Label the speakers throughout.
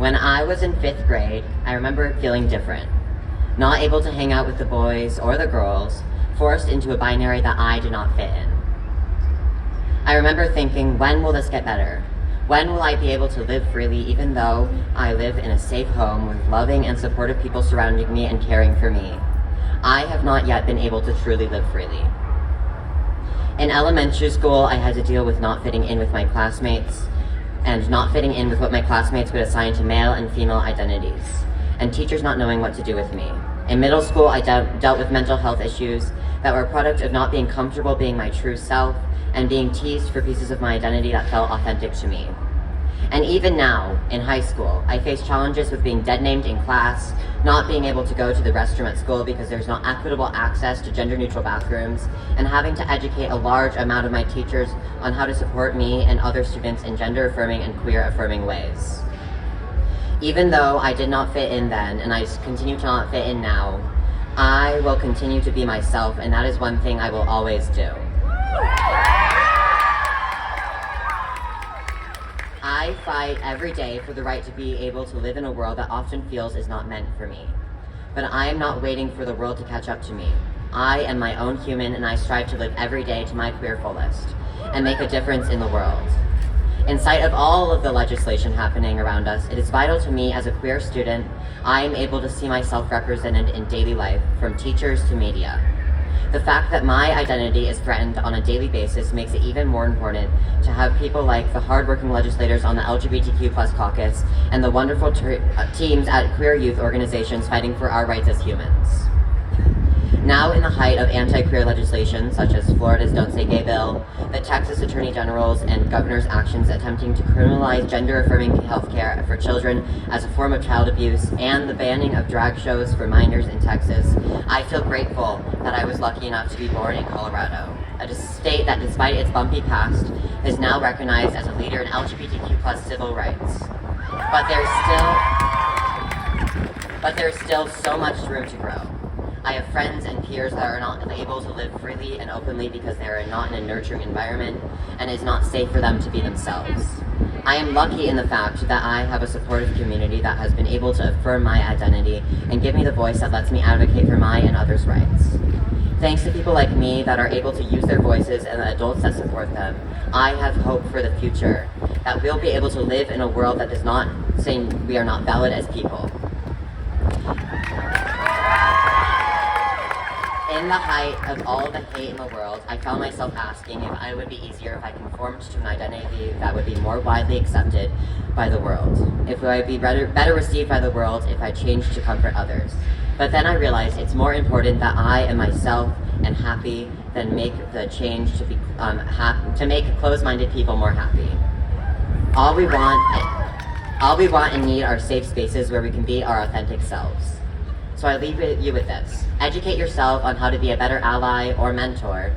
Speaker 1: When I was in 5th grade, I remember feeling different. Not able to hang out with the boys or the girls, forced into a binary that I did not fit in. I remember thinking, when will this get better? When will I be able to live freely even though I live in a safe home with loving and supportive people surrounding me and caring for me? I have not yet been able to truly live freely. In elementary school, I had to deal with not fitting in with my classmates and not fitting in with what my classmates would assign to male and female identities, and teachers not knowing what to do with me. In middle school, I dealt with mental health issues that were a product of not being comfortable being my true self and being teased for pieces of my identity that felt authentic to me. And even now, in high school, I face challenges with being dead named in class, not being able to go to the restroom at school because there's not equitable access to gender-neutral bathrooms, and having to educate a large amount of my teachers on how to support me and other students in gender-affirming and queer-affirming ways. Even though I did not fit in then, and I continue to not fit in now, I will continue to be myself, and that is one thing I will always do. I fight every day for the right to be able to live in a world that often feels is not meant for me. But I am not waiting for the world to catch up to me. I am my own human, and I strive to live every day to my queer fullest and make a difference in the world. In sight of all of the legislation happening around us, it is vital to me as a queer student, I am able to see myself represented in daily life, from teachers to media. The fact that my identity is threatened on a daily basis makes it even more important to have people like the hardworking legislators on the LGBTQ+ caucus and the wonderful teams at queer youth organizations fighting for our rights as humans. Now in the height of anti-queer legislation, such as Florida's Don't Say Gay bill, the Texas Attorney General's and governor's actions attempting to criminalize gender-affirming healthcare for children as a form of child abuse, and the banning of drag shows for minors in Texas, I feel grateful that I was lucky enough to be born in Colorado, a state that, despite its bumpy past, is now recognized as a leader in LGBTQ+ civil rights. But there's still so much room to grow. I have friends and peers that are not able to live freely and openly because they are not in a nurturing environment and it's not safe for them to be themselves. I am lucky in the fact that I have a supportive community that has been able to affirm my identity and give me the voice that lets me advocate for my and others' rights. Thanks to people like me that are able to use their voices and the adults that support them, I have hope for the future, that we'll be able to live in a world that is not saying we are not valid as people. In the height of all the hate in the world, I found myself asking if it would be easier if I conformed to an identity that would be more widely accepted by the world. If I would be better received by the world if I changed to comfort others. But then I realized it's more important that I am myself and happy than make the change to make closed-minded people more happy. All we want and need are safe spaces where we can be our authentic selves. So I leave you with this. Educate yourself on how to be a better ally or mentor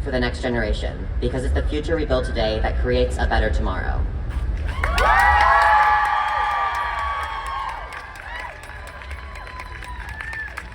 Speaker 1: for the next generation, because it's the future we build today that creates a better tomorrow.